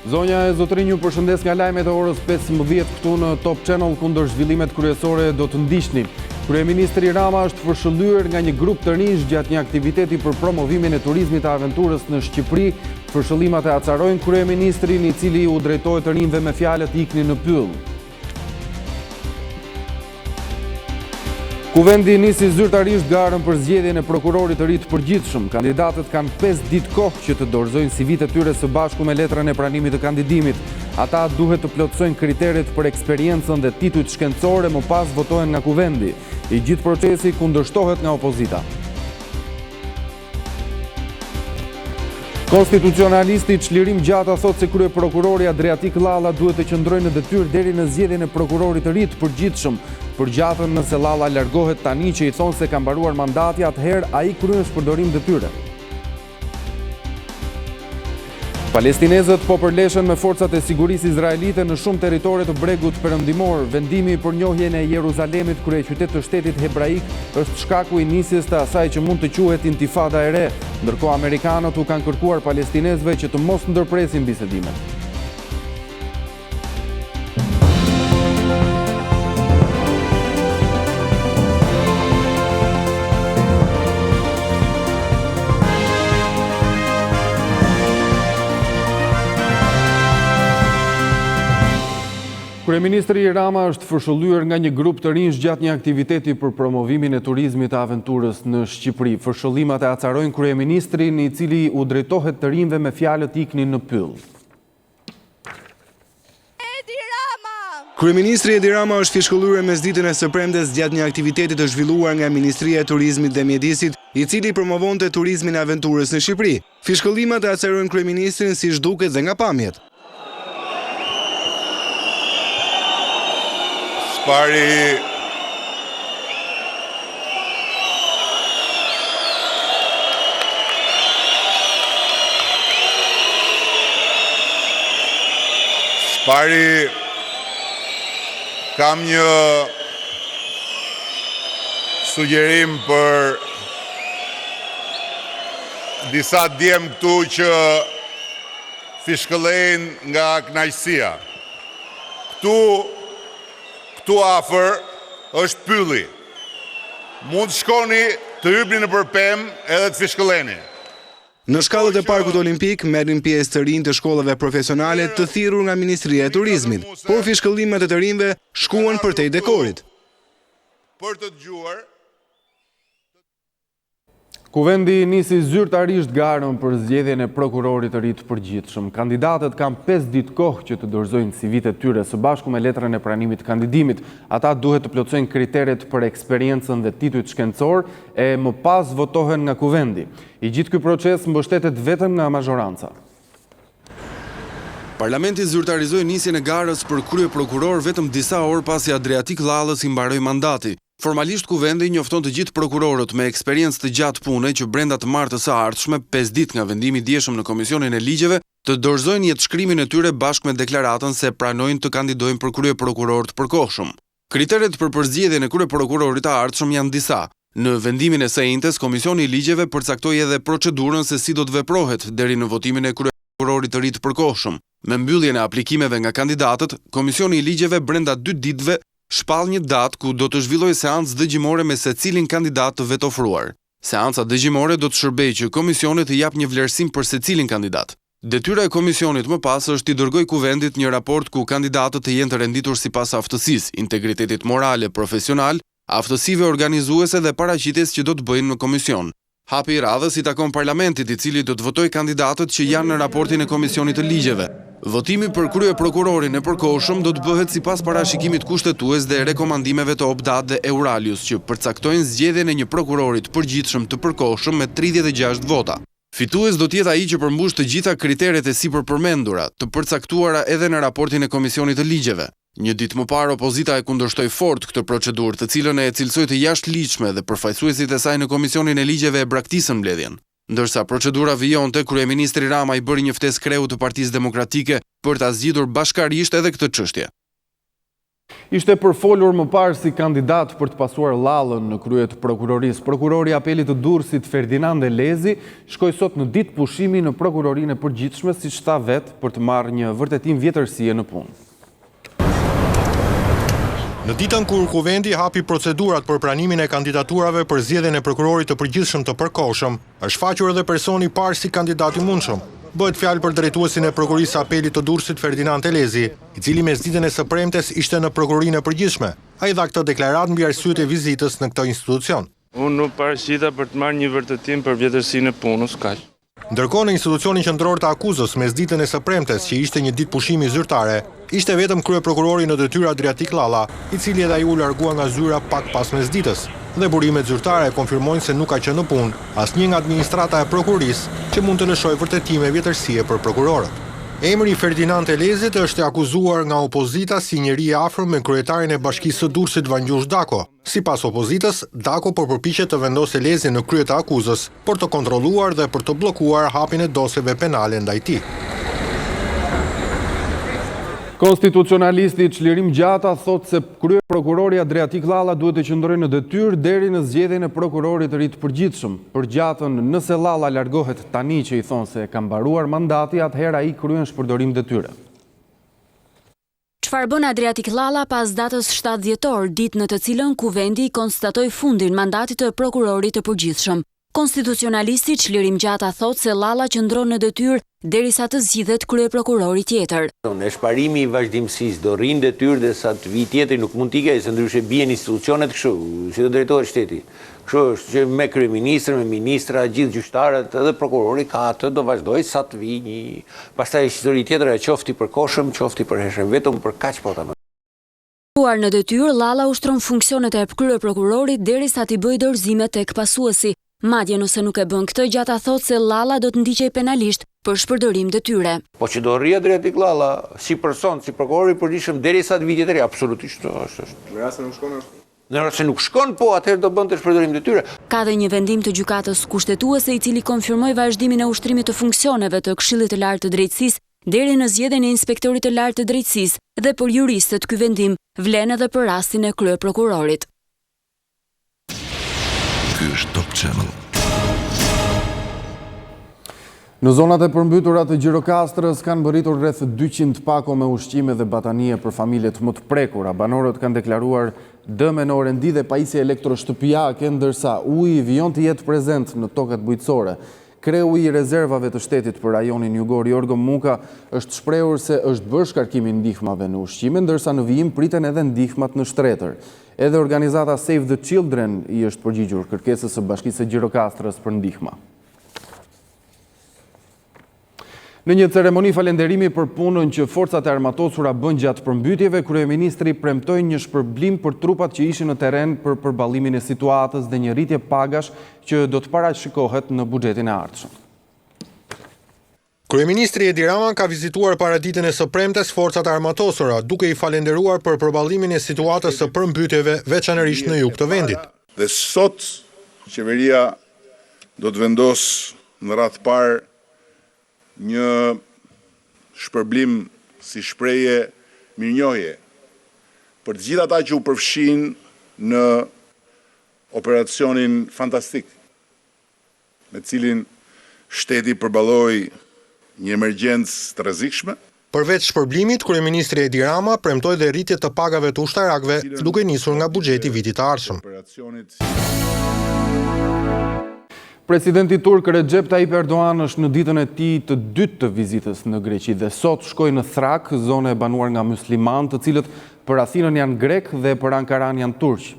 Zonja e zotrinj ju përshëndes nga lajmet e orës 15 këtu në Top Channel, kundër zhvillimet kryesore do të ndiqni. Kryeministri Rama është përshëllyer nga një grup të rinj gjatë një aktiviteti për promovimin e turizmit të aventurës në Shqipëri. Përshëllimat e acarojnë kryeministrin, i cili u drejtohet të rinjve me fjalët "ikni në pyll". Kuvendi nisi zyrtarisht garën për zgjedhjen e prokurorit të ri të përgjithshëm. Kandidatët kanë 5 ditë kohë që të dorëzojnë CV-t e tyre së bashku me letrën e pranimit të kandidimit. Ata duhet të plotësojnë kriteret për eksperiencën dhe titujt shkencor e më pas votohen nga kuvendi. I gjithë procesi kundërshtohet nga opozita. Konstitucionalisti Çlirim Gjata thotë se kryeprokurori Adriatik Llalla duhet të qëndrojë në detyrë deri në zgjedhjen e prokurorit të ri të përgjithshëm. Për Gjatën, nëse Llalla largohet tani që i thonë se ka mbaruar mandati, atëherë ai kryen shpërdorim detyre. Palestinezët po përleshen me forcat e sigurisë izraelite në shumë territore të bregut perëndimor. Vendimi për njohjen e Jeruzalemit kryeqytet të shtetit hebraik është shkaku i nisjes të asaj që mund të quhet intifada e re. Ndërkohë amerikanët u kanë kërkuar palestinezëve që të mos ndërpresin bisedimet. Kryeministri Rama është përshëllyer nga një grup të rinj gjatë një aktiviteti për promovimin e turizmit të aventurës në Shqipëri. Përshëllimat e acarojnë kryeministrin, i cili u drejtohet të rinjve me fjalët "ikni në pyll". Kryeministri Edi Rama është fishkëlluar mesditën e së premtes gjatë një aktiviteti të zhvilluar nga Ministria e Turizmit dhe Mjedisit, i cili promovonte turizmin e aventurës në Shqipëri. Fishkëllimat e acarojnë kryeministrin siç duket dhe nga pamjet. Pari kam një sugjerim për disa djem këtu që fishkëllejnë nga kënaqësia. Këtu afër është pylli. Mund të shkoni të hypni në përpem edhe të fishkëlleni. Në shkallët e parkut olimpik merrin pjesë të rinj të shkollave profesionale të thirrur nga Ministria e Turizmit, por fishkëllimet e të rinjve shkuan përtej dekorit. Për të dëgjuar, Kuvendi nisi zyrtarisht garën për zgjedhjen e prokurorit të ri të përgjithshëm. Kandidatët kanë 5 ditë kohë që të dorëzojnë CV-t e tyre së bashku me letrën e pranimit të kandidimit. Ata duhet të plotësojnë kriteret për eksperiencën dhe titujt shkencor e më pas votohen nga kuvendi. I gjithë ky proces mbështetet vetëm nga mazhoranca. Parlamenti zyrtarizoi nisjen e garës për kryeprokuror vetëm disa orë pasi Adriatik Llallës i mbaroi mandati. Formalisht kuvendi njofton të gjithë prokurorët me eksperiencë të gjatë pune që brenda të martës së ardhshme, 5 ditë nga vendimi i dieshëm në Komisionin e Ligjeve, të dorëzojnë jetëshkrimin e tyre bashkë me deklaratën se pranojnë të kandidojnë për kryeprokuror të përkohshëm. Kriteret për përzgjedhjen e kryeprokurorit të ardhshëm janë disa. Në vendimin e së njëjtës, Komisioni i Ligjeve përcaktoi edhe procedurën se si do të veprohet deri në votimin e kryeprokurorit të ri të përkohshëm. Me mbylljen e aplikimeve nga kandidatët, Komisioni i Ligjeve brenda 2 ditëve shpall një datë ku do të zhvillojë seancë dëgjimore me secilin kandidat të vetofruar. Seanca dëgjimore do të shërbejë që komisioni të jap një vlerësim për secilin kandidat. Detyra e komisionit më pas është t'i dërgojë kuvendit një raport ku kandidatët të jenë të renditur sipas aftësisë, integritetit morale, profesional, aftësive organizuese dhe paraqitjes që do të bëjnë në komision. Hapi i radhës i takon parlamentit, i cili do të votojë kandidatët që janë në raportin e Komisionit të Ligjeve. Votimi për kryeprokurorin e përkohshëm do të bëhet sipas parashikimit kushtetues dhe rekomandimeve të Obdat dhe Euralius që përcaktojnë zgjedhjen e një prokurori të përgjithshëm të përkohshëm me 36 vota. Fitues do të jetë ai që përmbush të gjitha kriteret e sipërpërmendura, të përcaktuara edhe në raportin e Komisionit të Ligjeve. Një ditë më parë opozita e kundërshtoi fort këtë procedurë, të cilën e cilësoi të jashtëligjshme dhe përfaqësuesit e saj në Komisionin e Ligjeve e braktisën mbledhjen. Ndërsa procedura vijonte, kryeministri Rama i bëri një ftesë kreu të Partisë Demokratike për ta zgjidhur bashkërisht edhe këtë çështje. Ishte përfolur më parë si kandidat për të pasuar llallën në krye të prokurorisë. Prokurori i apelit të Durrësit Ferdinand Elezi shkoi sot në ditë pushimi në prokurorinë e përgjithshme, siç tha vetë, për të marrë një vërtetim vjetërsie në punë. Në ditën kur Kuvendi hapi procedurat për pranimin e kandidaturave për zgjedhjen e prokurorit të përgjithshëm të përkohshëm, është faqur edhe personi i parë si kandidat i mundshëm. Bëhet fjalë për drejtuesin e prokurorisë apelit të Durrësit Ferdinand Elezi, i cili mes ditën e së premtes ishte në prokurorinë e përgjithshme. Ai dha këtë deklaratë mbi arsyet e vizitës në këtë institucion. Unë nuk paraqita për të marrë një vërtetim për vjetërsinë e punës, kaq. Ndërkohë në institucionin qendror të akuzës mes ditën e së premtes, që ishte një ditë pushimi zyrtare, ishte vetëm kryeprokurori në detyrë Adriatik Llalla, i cili edhe ai u largua nga zyra pak pas mesditës. Dhe burimet zyrtare konfirmojnë se nuk ka qenë në punë asnjë nga administrata e prokurorisë që mund të lëshojë vërtetime vjetërsie për prokurorët. Emri Ferdinand Elezit është akuzuar nga opozita si njeri i afër me kryetarin e Bashkisë së Durrësit Vangjush Dako. Sipas opozitës, Dako po përpiqet të vendosë Elezin në krye të akuzës për të kontrolluar dhe për të bllokuar hapjen e dosjeve penale ndaj tij. Konstitucionalisti Çlirim Gjata thot se krye prokurori Adriatik Llalla duhet të qëndrojë në detyrë deri në zgjedhjen e prokurorit të ri të përgjithshëm. Për Gjatën, nëse Llalla largohet tani që i thon se ka mbaruar mandati, atëherë ai kryen shpërdorim detyre. Çfarë bën Adriatik Llalla pas datës 7 dhjetor, ditë në të cilën Kuvendi konstatoi fundin mandatit të prokurorit të përgjithshëm? Konstitucionalisti Çlirim Gjata thot se Llalla qëndron në detyrë derisa të zgjidhet kryeprokurori tjetër. Në shparimi i vazhdimësisë do rrinë detyrë dhe sa të vi tjetri nuk mund t'ikej, se ndryshe bien institucionet kështu, si do drejtohet shteti. Kështu është që me kryeministër, me ministra, gjithë gjyqtarët edhe prokurori ka atë do vazhdoj sa të vi një. Pastaj histori tjetër e qofti për koshëm, qofti për hershëm, vetëm për kaq po ta. Në detyrë, Llalla ushtron funksionet e kryeprokurorit derisa t'i bëjë dorëzime tek pasuesi. Madje nëse nuk e bën këtë, Gjata thot se Llalla do të ndiqej penalisht për shpërdorim detyre. Po që do rri Adriatik Llalla si person, si prokuror i përgjithshëm derisa të vi tjetri, absolutisht është. Në rast se nuk shkon ashtu. Në rast se nuk shkon, po atëherë do bën të shpërdorim detyre. Ka dhe një vendim të gjykatës kushtetuese i cili konfirmoi vazhdimin e ushtrimit të funksioneve të Këshillit të Lartë të Drejtësisë deri në zgjedhjen e Inspektorit të Lartë të Drejtësisë dhe për juristët ky vendim vlen edhe për rastin e kryeprokurorit. Ky është Top Channel. Në zonat e përmbytura të Gjirokastrës kanë bërritur rreth 200 pako me ushqime dhe batanie për familjet më të prekura. Banorët kanë deklaruar dëme në orendi dhe pajisje elektroshtëpiake, ndërsa uji vijon të jetë prezent në tokat bujqësore. Kreu i rezervave të shtetit për rajonin jugor Jorgo Muka është shprehur se është bërë shkarkimi ndihmave në ushqime, ndërsa në vijim priten edhe ndihmat në shtretër. Edhe organizata Save the Children i është përgjigjur kërkesës së Bashkisë së Gjirokastrës për ndihma. Në një ceremoni falenderimi për punën që forcat e armatosura bën gjatë përmbytjeve, kryeministri premtoi një shpërblim për trupat që ishin në terren për përballimin e situatës dhe një rritje pagash që do të parashikohet në buxhetin e ardhshëm. Kryeministri Edi Rama ka vizituar para ditën e së premtes forcat armatosura, duke i falenderuar për përballimin e situatës së përmbytjeve, veçanërisht në jug të vendit. Dhe sot qeveria do të vendos në radhë parë një shpërblim si shprehje mirënjohje për të gjithë ata që u përfshin në operacionin fantastik me cilin shteti përballoi një emergjencë të rrezikshme. Përveç shpërblimit, kryeministri Edi Rama premtoi dhe rritje të pagave të ushtarakëve, duke nisur nga buxheti i vitit të ardhshëm. Presidenti turk Recep Tayyip Erdogan është në ditën e tij të dytë të vizitës në Greqi dhe sot shkoi në Thrak, zonë e banuar nga muslimanë, të cilët për Athinën janë grek dhe për Ankaran janë turq.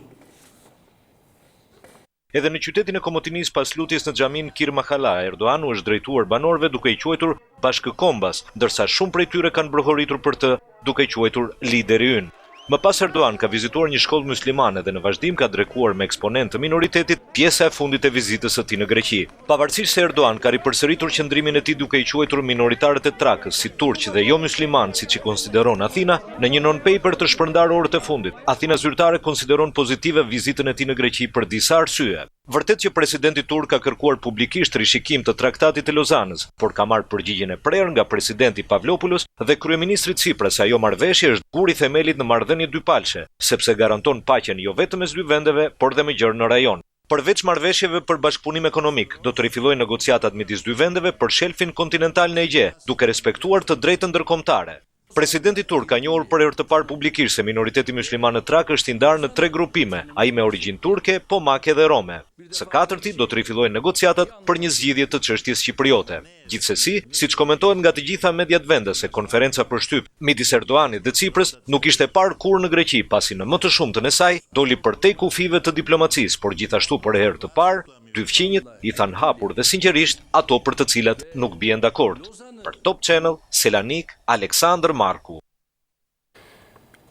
Edhe në qytetin e Komotinis pas lutjes në xhamin Kir Mahala, Erdogan u është drejtuar banorëve duke i quajtur bashkëkombas, ndërsa shumë prej tyre kanë brohoritur për të duke i quajtur lideri ynë. Më pas Erdogan ka vizituar një shkollë muslimane dhe në vazhdim ka drekuar me eksponent të minoritetit pjesa e fundit e vizitës së tij në Greqi. Pavarësisht se Erdogan ka ripërsëritur qëndrimin e tij duke i quajtur minoritarët e Trakës si turq dhe jo musliman siç i konsideron Athina, në një non-paper të shpërndar orët e fundit, Athina zyrtare konsideron pozitive vizitën e tij në Greqi për disa arsye. Vërtet që presidenti turk ka kërkuar publikisht rishikim të traktatit të Lozanës, por ka marrë përgjigjen e prerë nga presidenti Pavlopoulos dhe kryeministri Tsipras se ajo marrëveshje është guri i themelit në marrëdhënie dypalshe, sepse garanton paqen jo vetëm mes dy vendeve, por dhe më gjerë në rajon. Përveç marrëveshjeve për bashkëpunim ekonomik, do të rifillojnë negociatat midis dy vendeve për shelfin kontinental në Egje, duke respektuar të drejtën ndërkombëtare. Presidenti turk ka njohur për herë të parë publikisht se minoriteti musliman në Trak është i ndarë në 3 grupime, ai me origjinë turke, pomake dhe rome. Së katërti do të rifillojnë negociatat për një zgjidhje të çështjes shqipriote. Gjithsesi, siç komentohet nga të gjitha mediat vendese, konferenca për shtyp midis Erdoganit dhe Ciprës nuk ishte parë kurrë në Greqi, pasi në më të shumtën e saj doli përtej kufive të diplomacisë, por gjithashtu për herë të parë, dy fqinjët i thanë hapur dhe sinqerisht ato për të cilat nuk bien dakord. Për Top Channel, Selanik, Aleksandr Marku.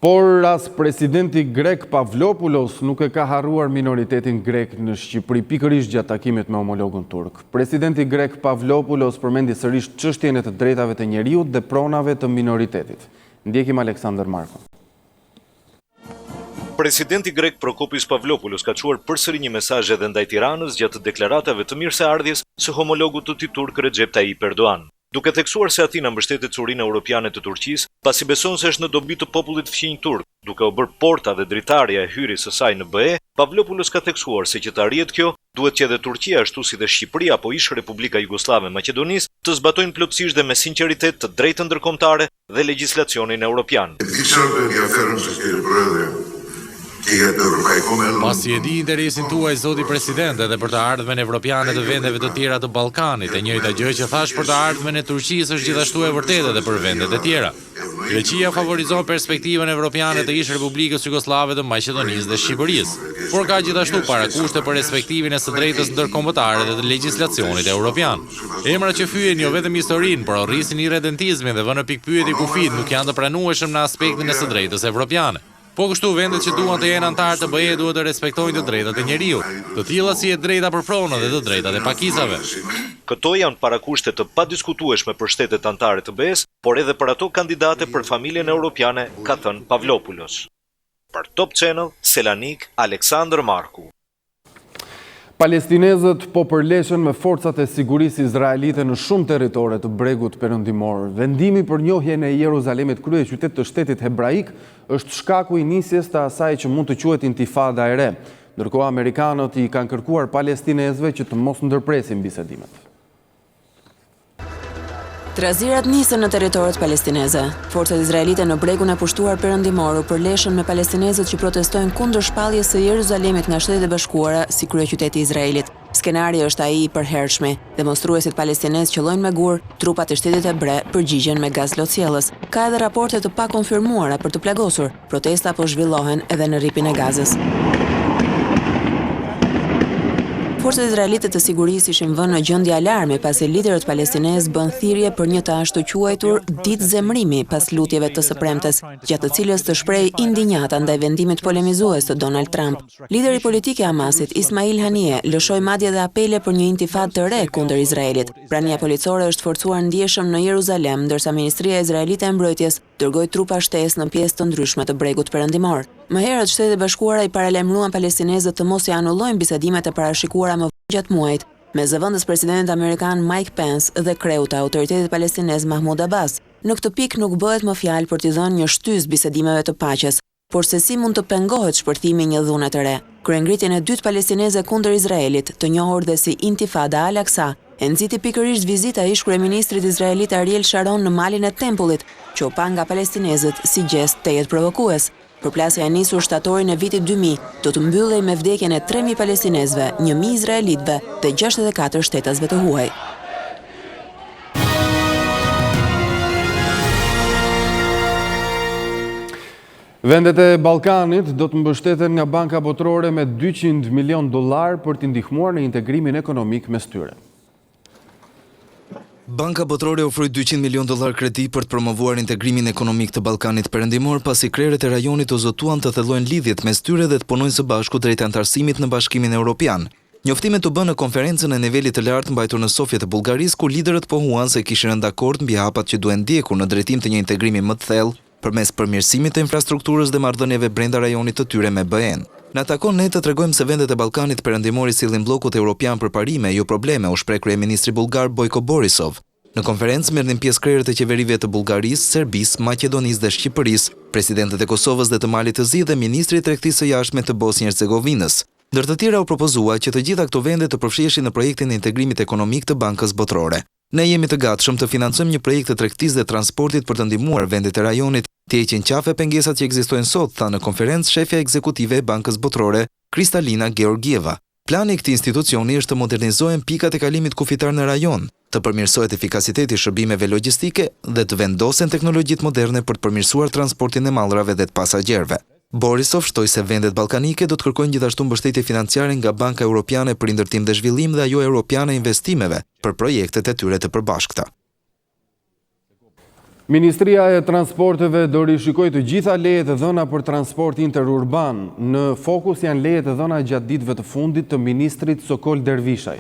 Por as presidenti grek Pavlopoulos nuk e ka harruar minoritetin grek në Shqipëri pikërisht gjatë takimit me homologun turk. Presidenti grek Pavlopoulos përmendi sërish çështjen e të drejtave të njeriut dhe pronave të minoritetit. Ndjekim Aleksandr Marku. Presidenti grek Prokopis Pavlopoulos ka çuar përsëri një mesazh edhe ndaj Tiranës gjatë deklaratave të mirëseardhjes së homologut të tij turk Recep Tayyip Erdogan. Duke theksuar se Atina mbështetet çurinë europiane të Turqisë, pasi beson se është në dobi të popullit fqinj turk, duke u bërë porta dhe dritarja e hyrjes së saj në BE, Pavlopoulos ka theksuar se që të arrihet kjo, duhet që edhe Turqia ashtu si dhe Shqipëria apo ish Republika Jugoslave Maqedonisë të zbatojnë plotësisht dhe me sinqeritet të drejtën ndërkombëtare dhe legjislacionin europian. Pasi e di interesin tuaj, zoti president, edhe për të ardhmen evropiane të vendeve të tjera të Ballkanit, e njëjta gjë që thash për të ardhmen e Turqisë është gjithashtu e vërtetë edhe për vendet e tjera. Greqia favorizon perspektivën evropiane të ish Republikës Jugoslave të Maqedonisë dhe Shqipërisë, por ka gjithashtu parakushte për respektimin e së drejtës ndërkombëtare dhe të legjislacionit evropian. Emra që fyen jo vetëm historinë, por rrisin irredentizmin dhe vënë pikpyetje kufit nuk janë të pranueshëm në aspektin e së drejtës evropiane. Po kështu vendet që duan të jenë antarë të BE duhet të respektojnë të drejtat e njeriut, të tilla si e drejta për pronën dhe të drejtat e pakicave. Këto janë parakushte të padiskutueshme për shtetet anëtare të BE-s, por edhe për ato kandidate për familjen europiane, ka thënë Pavlopoulos. Për Top Channel, Selanik, Aleksandr Marku. Palestinezët po përleshen me forcat e sigurisë izraelite në shumë territore të bregut perëndimor. Vendimi për njohjen e Jeruzalemit kryeqytet të shtetit hebraik është shkaku i nisjes të asaj që mund të quhet intifada e re. Ndërkohë amerikanët i kanë kërkuar palestinezëve që të mos ndërpresin bisedimet. Trazirat nisën në territoret palestineze. Forcat izraelite në bregun e pushtuar perëndimor u përleshën me palestinezët që protestojnë kundër shpalljes së Jeruzalemit nga Shtetet e Bashkuara si kryeqyteti i Izraelit. Skenari është ai i përhershëm. Demonstruesit palestinezë qellojnë me gur, trupat e Shtetit Hebre përgjigjen me gaz lotësjellës. Ka edhe raporte të pakonfirmuara për të plagosur. Protesta po zhvillohen edhe në rripin e Gazës. Forcat izraelite të sigurisë ishin vënë në gjendje alarme pasi liderët palestinezë bën thirrje për një të ashtu quajtur ditë zemrimi pas lutjeve të së premtes, gjatë të cilës të shpreh indinjata ndaj vendimit polemizues të Donald Trump. Lideri politik i Hamasit, Ismail Haniyeh, lëshoi madje edhe apele për një intifadë të re kundër Izraelit. Prania policore është forcuar ndjeshëm në Jeruzalem, ndërsa Ministria Izraelite e Mbrojtjes dërgoi trupa shtesë në pjesë të ndryshme të bregut perëndimor. Më herët Shtetet e Bashkuara i paralajmëruan palestinezët të mos i anullojnë bisedimet e parashikuara më gjatë muajit me zëvendës presidentit amerikan Mike Pence dhe kreut të autoritetit palestinez Mahmoud Abbas. Në këtë pikë nuk bëhet më fjalë për t'i dhënë një shtysë bisedimeve të paqes, por se si mund të pengohet shpërthimi i një dhune të re. Kryengritjen e dytë palestineze kundër Izraelit, të njohur dhe si Intifada Al-Aqsa, e nxiti pikërisht vizita e ish-kryeministrit izraelit Ariel Sharon në malin e tempullit, që u pa nga palestinezët si gest tejet provokues. Përplasja e nisur shtatorin e vitit 2000 do të mbyllej me vdekjen e 3.000 palestinezëve, 1.000 izraelitëve dhe 64 shtetasve të huaj. Vendet e Ballkanit do të mbështeten nga Banka Botërore me $200 milion për t'i ndihmuar në integrimin ekonomik mes tyre. Banka Botërore ofroi $200 milion kredi për të promovuar integrimin ekonomik të Ballkanit Perëndimor, pasi krerët e rajonit u zotuan të thellojnë lidhjet mes tyre dhe të punojnë së bashku drejt antarësimit në Bashkimin Evropian. Njoftimet u bën në konferencën e nivelit të lartë mbajtur në Sofje të Bullgarisë, ku liderët pohuan se kishin rënë dakord mbi hapat që duhen ndjekur në drejtim të një integrimi më të thellë përmes përmirësimit të infrastrukturës dhe marrëdhënieve brenda rajonit të tyre me BE-n. Na takon ne të tregojmë se vendet e Ballkanit Perëndimor i sillin bllokut evropian për parime, jo probleme, u shpreh kryeministri bullgar Bojko Borisov. Në konferencë merrnin pjesë krerët e qeverive të Bullgarisë, Serbisë, Maqedonisë dhe Shqipërisë, presidentët e Kosovës dhe të Malit të Zi dhe ministri i tregtisë së jashtme të Bosnjë-Hercegovinës. Ndër të tjera u propozua që të gjitha këto vende të përfshiheshin në projektin e integrimit ekonomik të Bankës Botërore. Ne jemi të gatshëm të financojmë një projekt të tregtisë dhe transportit për të ndihmuar vendet e rajonit të heqin qafe pengesat që ekzistojnë sot, tha në konferencë shefja ekzekutive e Bankës Botërore, Kristalina Georgieva. Plani i këtij institucioni është të modernizohen pikat e kalimit kufitar në rajon, të përmirësohet efikasiteti i shërbimeve logjistike dhe të vendosen teknologjitë moderne për të përmirësuar transportin e mallrave dhe të pasagjerëve. Borisov shtoi se vendet ballkanike do të kërkojnë gjithashtu mbështetje financiare nga Banka Europiane për Ndërtim dhe Zhvillim dhe ajo Europiane e Investimeve për projektet e tyre të përbashkëta. Ministria e Transporteve do rishikojë të gjitha lejet e dhëna për transport interurban. Në fokus janë lejet e dhëna gjatë ditëve të fundit të ministrit Sokol Dervishaj.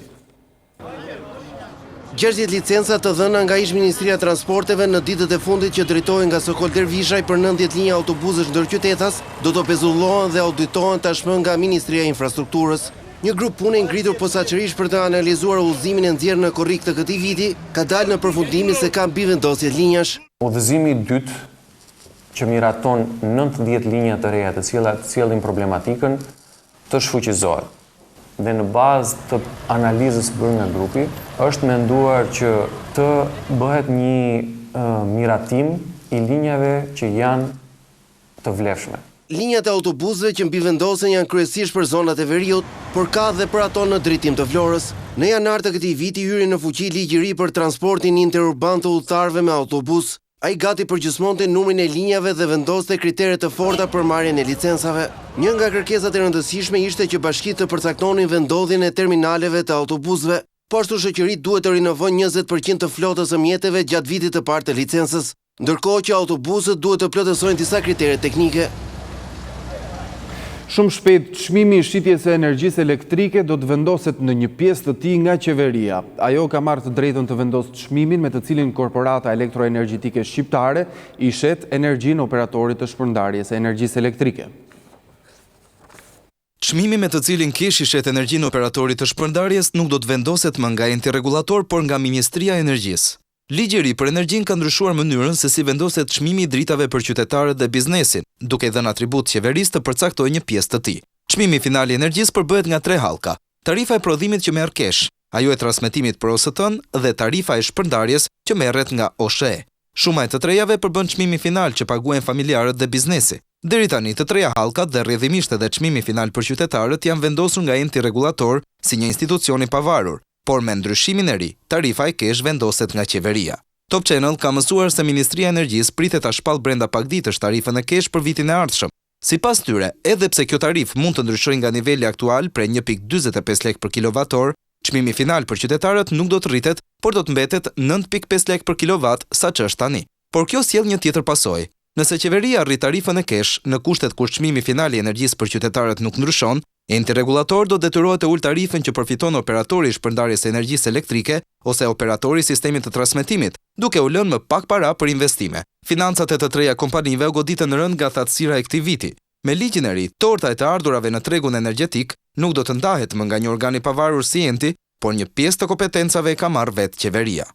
60 licenca të dhëna nga ish-Ministria e Transporteve në ditët e fundit që drejtohen nga Sokol Dervishaj për 90 linja autobusësh ndërqytetas do të pezullohen dhe auditohen tashmë nga Ministria e Infrastrukturës. Një grup pune ngritur posaçërisht për të analizuar udhëzimin e nxjerrë në korrik të këtij viti ka dalë në përfundimin se ka mbivendosje linjash. Udhëzimi i dytë që miraton 90 linja të reja të cilat sjellin problematikën të shfuqizohet. Dhe në bazë të analizës bërë nga grupi, është menduar që të bëhet një miratim i linjave që janë të vlefshme. Linjat e autobusëve që mbivendosen janë kryesisht për zonat e veriut, por ka dhe për ato në drejtim të Florës. Në janar të këtij viti hyri në fuqi ligji i ri për transportin interurban të udhëtarëve me autobus. Ai gati përgjysmonte numrin e linjave dhe vendoste kritere të forta për marrjen e licencave. Një nga kërkesat e rëndësishme ishte që bashkitë të përcaktonin vendodhjen e terminaleve të autobusëve. Po ashtu shoqëritë duhet të rinovojnë 20% të flotës së mjeteve gjatë vitit të parë të licencës, ndërkohë që autobusët duhet të plotësojnë disa kritere teknike. Shumë shpejt, çmimi i shitjes së energjisë elektrike do të vendoset në një pjesë të tij nga qeveria. Ajo ka marrë të drejtën të vendosë çmimin me të cilin korporata elektroenergjitike shqiptare i shet energjinë operatorit të shpërndarjes së energjisë elektrike. Çmimi me të cilin Kesh i shet energjinë operatorit të shpërndarjes nuk do të vendoset më nga enti rregullator, por nga Ministria e Energjisë. Ligji i ri për energjinë ka ndryshuar mënyrën se si vendoset çmimi i dritave për qytetarët dhe biznesin, duke dhënë atribut qeverisë të përcaktojë një pjesë të tij. Çmimi final i energjisë përbëhet nga 3 hallka: tarifa e prodhimit që merr Kesh, ajo e transmetimit për OST-n dhe tarifa e shpërndarjes që merret nga OSHE. Shuma e të trejave përbën çmimi final që paguajnë familjarët dhe biznesi. Deri tani të treja hallkat dhe rrjedhimisht edhe çmimi final për qytetarët janë vendosur nga enti rregullator si një institucion i pavarur. Por me ndryshimin e ri, tarifa e Kesh vendoset nga qeveria. Top Channel ka mësuar se Ministria e Energjisë pritet ta shpallë brenda pak ditësh tarifën e Kesh për vitin e ardhshëm. Sipas tyre, edhe pse kjo tarifë mund të ndryshojë nga niveli aktual prej 1.45 lekë për kilovator, çmimi final për qytetarët nuk do të rritet, por do të mbetet 9.5 lekë për kilovat, saç është tani. Por kjo sjell një tjetër pasojë. Nëse qeveria rrit tarifën e Kesh në kushtet kur çmimi final i energjisë për qytetarët nuk ndryshon, enti rregullator do detyrohet të ulë tarifën që përfiton operatori i shpërndarjes së energjisë elektrike ose operatori i sistemit të transmetimit, duke u lënë më pak para për investime. Financat e të treja kompanive u goditën rënd nga thatësira e këtij viti. Me ligjin e ri, torta e të ardhurave në tregun energjetik nuk do të ndahet më nga një organ i pavarur si enti, por një pjesë të kompetencave e ka marrë vetë qeveria.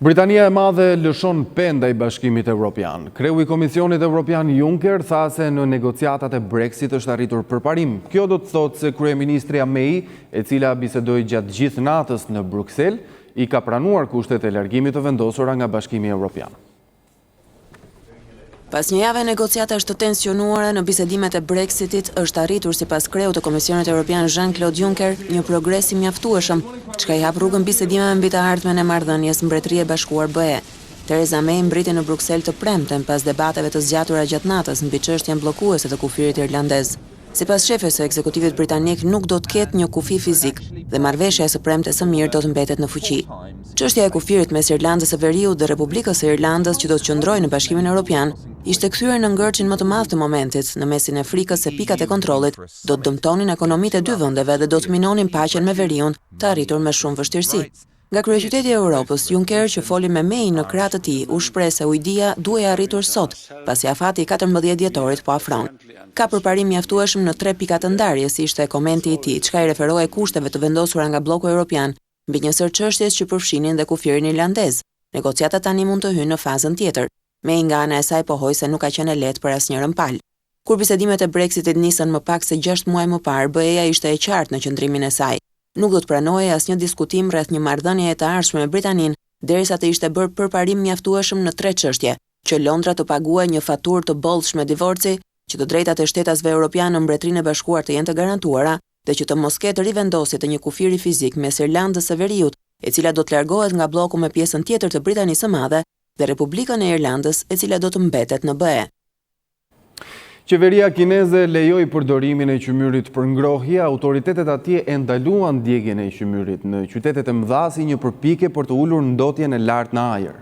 Britania e Madhe lëshon penda i Bashkimit Evropian. Kreu i Komisionit Evropian Juncker tha se në negociatat e Brexit është arritur përparim. Kjo do të thotë se kryeministria May, e cila bisedoi gjatë gjithë natës në Bruksel, i ka pranuar kushtet e largimit të vendosura nga Bashkimi Evropian. Pas një jave negociatash të tensionuara në bisedimet e Brexitit, është arritur sipas kreut të Komisionit Evropian Jean-Claude Juncker një progres i mjaftueshëm, çka i hap rrugën bisedimeve mbi të ardhmen e marrëdhënies Mbretërie e Bashkuar BE. Theresa May mbriti në Bruksel të premten pas debateve të zgjatura gjatë natës mbi çështjen bllokuese të kufirit irlandez. Sipas shefes së ekzekutivit britanik nuk do të ketë një kufi fizik dhe marrëveshja së premtes së mirë do të mbetet në fuqi. Çështja e kufirit mes Irlandës së Veriut dhe Republikës së Irlandës që do të qëndrojë në Bashkimin Evropian ishte kthyer në ngërçin më të madh të momentit në mesin e frikës se pikat e kontrollit do të dëmtonin ekonomitë e dy vendeve dhe do të minonin paqen me Veriun, të arritur me shumë vështirësi. Nga kryeqyteti i Europës, Juncker, që foli me May në krah të tij, u shpreh se ujdia duhej arritur sot, pasi afati i 14 dhjetorit po afron. Ka përparim mjaftueshëm në 3 pika të ndarjes, ishte komenti i tij, çka i referohej kushteve të vendosura nga bloku evropian mbi një sër çështjes që përfshinin dhe kufirin irlandez. Negociatat tani mund të hyjnë në fazën tjetër. May nga ana e saj pohoi se nuk ka qenë lehtë për asnjërin palë. Kur bisedimet e Brexitit nisën më pak se 6 muaj më parë, BE-ja ishte e qartë në qëndrimin e saj. Nuk do të pranojë asnjë diskutim rreth një marrëdhënie të ardhshme me Britaninë, derisa të ishte bërë përparim mjaftueshëm në 3 çështje, që Londra të paguajë një faturë të bollshme divorci, që të drejtat e shtetasve europianë në Mbretërinë e Bashkuar të jenë të garantuara dhe që të mos ketë rivendosje të një kufiri fizik mes Irlandës së Veriut, e cila do të largohet nga bloku me pjesën tjetër të Britanisë së Madhe, dhe Republikën e Irlandës, e cila do të mbetet në BE. Qeveria kineze lejoi përdorimin e qymyrit për ngrohje, autoritetet atje e ndaluan ndjegjen e qymyrit në qytetet e mëdha si një përpjekje për të ulur ndotjen e lartë në ajër.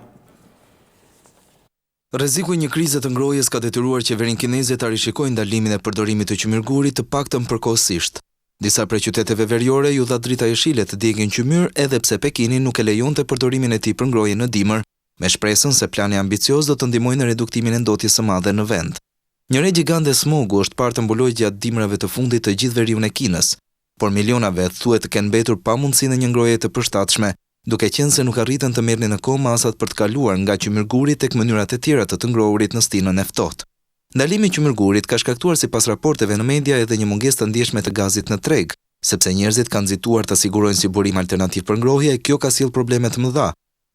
Rreziku i një krize të ngrohjes ka detyruar qeverinë kineze ta rishikojë ndalimin e përdorimit të qymyrgurit të paktën përkohësisht. Disa prej qyteteve veriore ju dha drita jeshile të djegin qymyr edhe pse Pekini nuk e lejonte përdorimin e tij për ngrohje në dimër, me shpresën se plani ambicioz do të ndihmojë në reduktimin e ndotjes së madhe në vend. Një re gjigande smogu është parë të mbulojë gjatë dimrave të fundit të gjithë veriun e Kinës, por milionave thuhet të kenë mbetur pa mundësinë e një ngrohjeje të përshtatshme, duke qenë se nuk arritën të merrnin në kohë masat për të kaluar nga qymyrguri tek mënyrat e tjera të ngrohurit në stinën e ftohtë. Ndalimi i qymyrgurit ka shkaktuar sipas raporteve në media edhe një mungesë të ndjeshme të gazit në treg, sepse njerëzit kanë nxituar të sigurojnë si burim alternativ për ngrohje, kjo ka sjellë probleme të mëdha.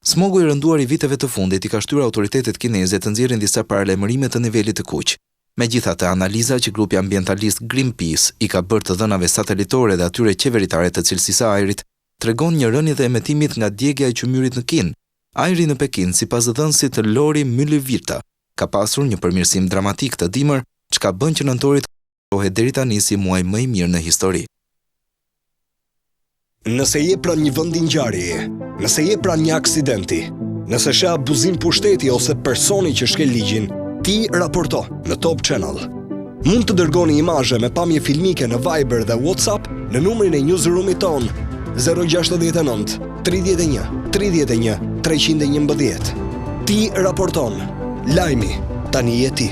Smogu i rënduar i viteve të fundit i ka shtyrë autoritetet kineze të nxjerrin disa paralajmërime të nivelit të kuq. Megjithatë, analiza që grupi ambientalist Greenpeace i ka bërë të dhënave satelitore dhe atyre qeveritare të cilësisë së ajrit, tregon një rënje të emetimit nga djegja e qymyrit në Kinë. Ajri në Pekin, sipas dhënësit të Lori Myllyvirta, ka pasur një përmirësim dramatik të dimër, çka bën që nëntorit qohet deri tani si muaj më i mirë në histori. Nëse je pranë një vendi ngjarjeje, nëse je pranë një aksidenti, nëse sheh abuzim pushteti ose personi që shkel ligjin, ti raporto në Top Channel. Mund të dërgoni imazhe me pamje filmike në Viber dhe WhatsApp në numrin e newsroomit ton 069 31 31 311. Ti raporton. Lajmi tani je ti.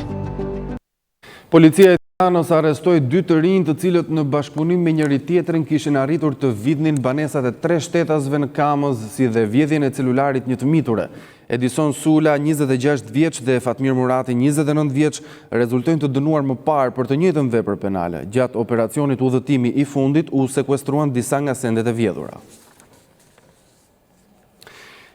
Policia e Tiranës arrestoi 2 të rinj të cilët në bashkëpunim me njëri tjetrin kishin arritur të vidhnin banesat e 3 shtetasve në Kamëz, si dhe vjedhjen e celularit një të miture. Edison Sula, 26 vjeç dhe Fatmir Murati, 29 vjeç, rezultojnë të dënuar më parë për të njëjtën vepër penale. Gjatë operacionit udhëtimi i fundit u sekuestruan disa nga sendet e vjedhura.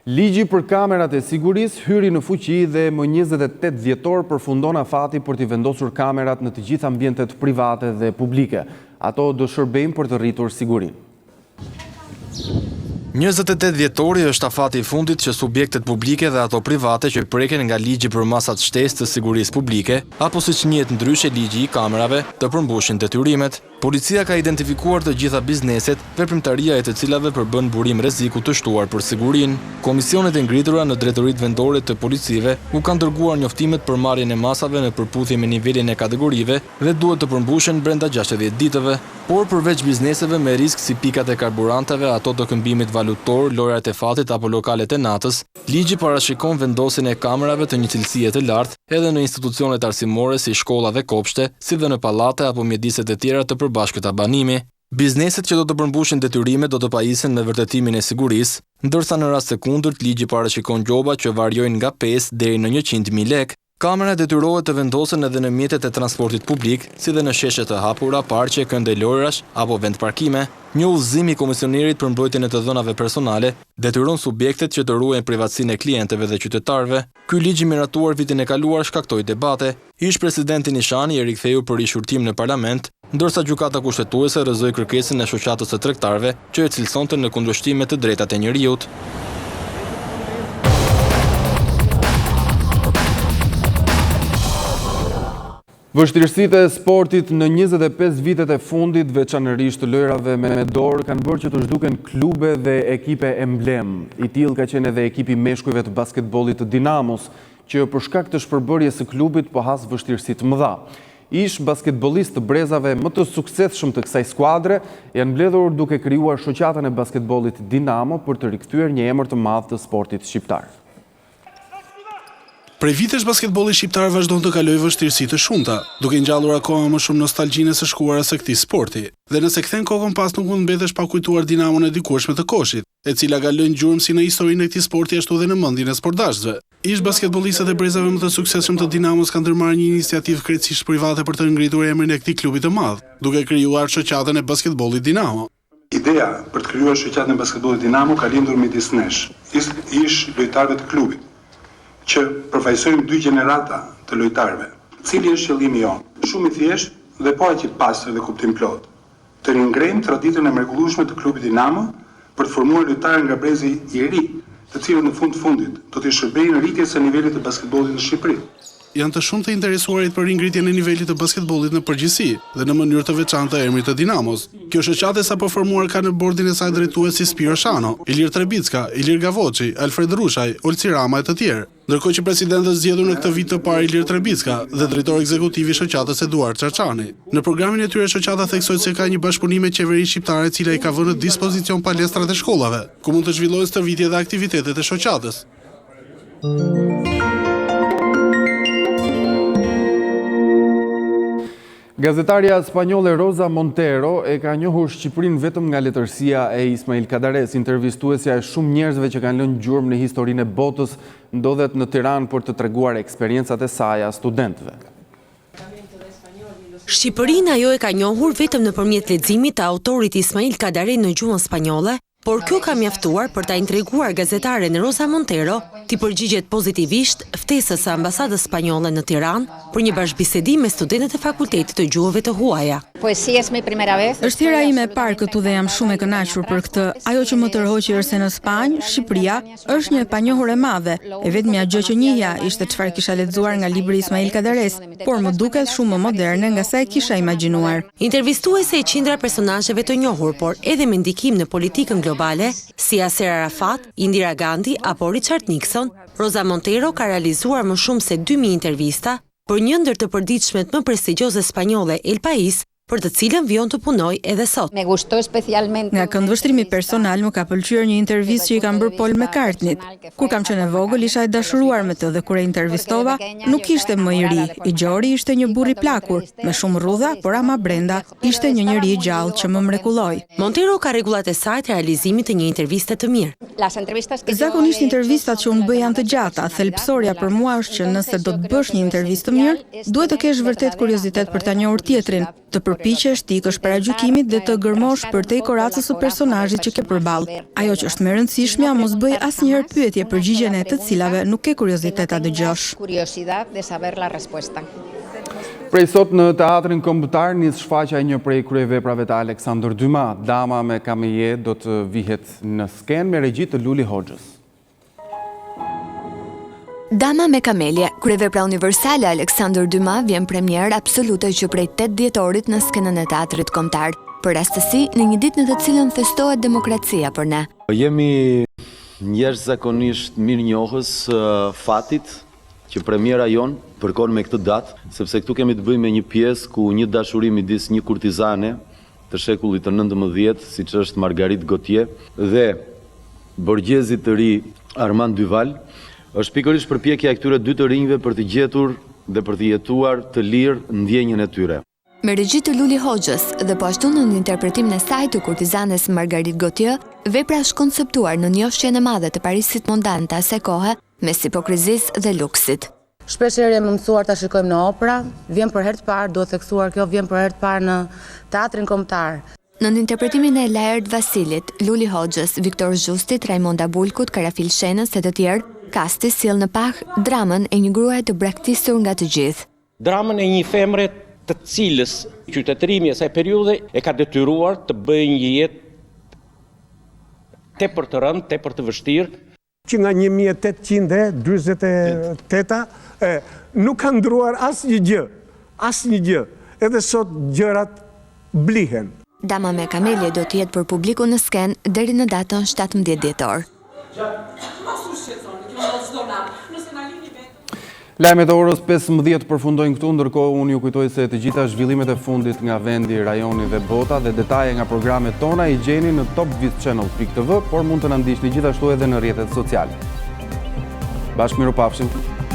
Ligji për kamerat e sigurisë hyri në fuqi dhe më 28 dhjetor përfundon afati për t'i vendosur kamerat në të gjitha ambientet private dhe publike. Ato do shërbejnë për të rritur sigurinë. 28 dhjetori është afati i fundit që subjektet publike dhe ato private që preken nga ligji për masat shtesë të sigurisë publike, apo siç njihet ndryshe ligji i kamerave, të përmbushin detyrimet. Policia ka identifikuar të gjitha bizneset, veprimtaria e të cilave përbën burim rreziku të shtuar për sigurinë. Komisionet e ngritura në drejtoritë vendore të policive u kanë dërguar njoftimet për marrjen e masave në përputhje me nivelin e kategorive dhe duhet të përmbushen brenda 60 ditëve. Por përveç bizneseve me risk si pikat e karburanteve, ato të këmbimit valutor, lojrat e fatit apo lokalet e natës, ligji parashikon vendosjen e kamerave të një cilësie të lartë edhe në institucionet arsimore si shkolla dhe kopshte, si dhe në pallate apo mjediset e tjera të përbashkët abanimi. Bizneset që do të përmbushin detyrimet do të pajisen me vërtetimin e sigurisë, ndërsa në rast të kundërt ligji parashikon gjoba që variojnë nga 5 deri në 100.000 lekë. Kamera detyrohet të vendosen edhe në mjetet e transportit publik, si dhe në sheshe të hapura, parqe, kënde lojrash apo vend parkime. Një udhëzim i komisionerit për mbrojtjen e të dhënave personale detyron subjektet që të ruajnë privatësinë e klientëve dhe qytetarëve. Ky ligj i miratuar vitin e kaluar shkaktoi debate. Ish presidenti Nishani e riktheu për rishurtim në parlament, ndërsa gjykata kushtetuese rrëzoi kërkesën e shoqatës së tregtarëve që e cilësonte në kundërshtim me të drejtat e njerëzit. Vështirësitë e sportit në 25 vitet e fundit, veçanërisht të lojrave me dorë, kanë bërë që të zhduken klube dhe ekipe emblem. I tillë ka qenë edhe ekipi meshkujve të basketbollit të Dinamos, që për shkak të shpërbërjes së klubit po has vështirësi të mëdha. Ish basketbolist të brezave më të suksesshëm të kësaj skuadre janë mbledhur duke krijuar shoqatën e basketbollit Dinamo për të rikthyer një emër të madh të sportit shqiptar. Prej vitesh basketbolli shqiptar vazhdon të kalojë vështirësi të shumta, duke ngjallur akoma më shumë nostalgjinë së shkuarës së këtij sporti. Dhe nëse kthen kokën pas nuk mund mbetesh pa kujtuar Dinamon e dikurshme të Koshit, e cila ka lënë gjurmë si në historinë e këtij sporti ashtu edhe në mendjen e sportazhëve. Ish basketbollistët e brezave më të suksesshëm të Dinamos kanë ndërmarrë një iniciativë krejtësisht private për të ngritur emrin e këtij klubi të madh, duke krijuar shoqatën e basketbollit Dinamo. Ideja për të krijuar shoqatën e basketbollit Dinamo ka lindur midis nesh, ish lojtarëve të klubit, që përfaqësojmë 2 gjenerata të lojtarëve. Cili është qëllimi jonë? Shumë i thjeshtë dhe po aq i pastër dhe kuptim plot. Të ringrejmë traditën e mrekullueshme të klubit Dinamo për të formuar lojtarë nga brezi i ri, të cilët në fundit do të shërbejnë rritjes së nivelit të basketbollit në Shqipëri. Janë të shumë të interesuarit për ringritjen e nivelit të basketbollit në përgjithësi dhe në mënyrë të veçantë të emrit të Dinamos. Kjo shoqatë sapo formuar ka në bordin e saj drejtuesi Spiro Shano, Ilir Trebicka, Ilir Gavoçi, Alfred Rushaj, Olci Rama e të tjerë. Ndërkohë që presidenti zgjedhur në këtë vit të parë Ilir Trebicka dhe drejtori ekzekutiv i shoqatës Eduard Çarçani. Në programin e tyre shoqata theksoi se ka një bashkëpunim me qeverinë shqiptare e cila i ka vënë në dispozicion palestrat e shkollave, ku mund të zhvillohen stërvitje dhe aktivitetet e shoqatës. Gazetarja spanjolle Rosa Montero e ka njohur Shqipërinë vetëm nga letërsia e Ismail Kadares. Intervistuesja e shumë njerëzve që kanë lënë gjurmë në historinë e botës ndodhet në Tiranë për të treguar eksperiencat e saj as studentëve. Shqipërinë ajo e ka njohur vetëm nëpërmjet leximit të autorit Ismail Kadares në gjuhën spanjolle, por kjo ka mjaftuar për ta intreguar gazetaren Rosa Montero t'i përgjigjet pozitivisht ftesës së ambasadës spanjolle në Tiranë për një bashkëbisedim me studentët e Fakultetit të Gjuhëve të Huaja. Është hera ime e parë këtu dhe jam shumë e kënaqur për këtë. Ajo që më tërhoqi është se në Spanjë, Shqipëria është një e panjohur e madhe. E vetmja gjë që njihja ishte çfarë kisha lexuar nga libri Ismail Kadares, por më duket shumë më moderne nga sa e kisha imagjinuar. Intervistuese e qindra personazheve të njohur, por edhe me ndikim në politikën globale, si Yasser Arafat, Indira Gandhi apo Richard Nixon, Rosa Montero ka realizuar më shumë se 2000 intervista për një ndër të përditshmet më prestigjioze spanjolle El País, për të cilën vion të punoj edhe sot. Nga këndvështrimi personal më ka pëlqyer një intervistë që i kam bërë Paul McCartneyt. Kur kam qenë e vogël isha e dashuruar me të dhe kur e intervistova, nuk ishte më i ri. I gjori ishte një burr i plakur, me shumë rrudha, por ama brenda ishte një njeri i gjallë që më mrekulloi. Montero ka rregullat e saj të realizimit të një interviste të mirë. Zakonisht intervistat që unë bëj janë të gjata. Thelbësorja për mua është që nëse do të bësh një intervistë të mirë, duhet të kesh vërtet kuriozitet për ta njohur tjetrin, të përpiqesh të ikësh para gjykimit dhe të gërmosh përtej koracës së personazhit që ke përballë. Ajo që është më e rëndësishmja, mos bëj asnjëherë pyetje përgjigjen e të cilave nuk ke kuriozitet ta dëgjosh. Prej sot në Teatrin Kombëtar nis shfaqja e një prej kryeveprave të Aleksandër Dumas. Dama me kameje do të vihet në skenë me regji të Luli Hoxhës. Dama me kamelje, kryevepra universale Aleksandër Dumas vjen premier absolute që prej 8 dhjetorit në skenën e Teatrit Kombëtar, për rastësi në një ditë në të cilën festohet demokracia për ne. Jemi njerëz zakonisht mirënjohës fatit që premiera jon përkon me këtë datë, sepse këtu kemi të bëjmë me një pjesë ku një dashuri midis një kurtizane të shekullit të 19, siç është Margarit Gautier, dhe borgjezit të ri Armand Duval, është pikërisht përpjekja e këtyre 2 të rinjve për të gjetur dhe për të jetuar të lirë ndjenjën e tyre. Me regji të Luli Hoxhës dhe po ashtu në interpretimin e saj të kurtizanes Margarit Gautier, vepra është konceptuar në njohjen e madhe të Parisit mondan të asaj kohe, mes hipokrizisë dhe luksit. Shpeshherë jemi mësuar ta shikojmë në opera, vjen për herë të parë, duhet theksuar kjo, vjen për herë të parë në Teatrin Kombëtar. Në interpretimin e Laert Vasilit, Luli Hoxhës, Viktor Zhustit, Raimonda Bulkut, Karafil Shenës e të tjerë, kasti sjell në pah dramën e një gruaje të braktisur nga të gjithë. Dramën e një femre të cilës qytetërimi e saj periudhe e ka detyruar të bëjë një jetë tepër të rëndë, tepër të vështirë, që nga 1848 nuk ka ndruar asnjë gjë, edhe sot gjërat blihen. Dama me kamelje do të jetë për publikun në skenë deri në datën 17 dhjetor. Lajmet e orës 15 përfundojnë këtu, ndërkohë unë ju kujtoj se të gjitha zhvillimet e fundit nga vendi, rajoni dhe bota dhe detaje nga programet tona i gjeni në topvizchannel.tv, por mund të na ndiqni gjithashtu edhe në rrjetet sociale. Bashkë mirupafshim.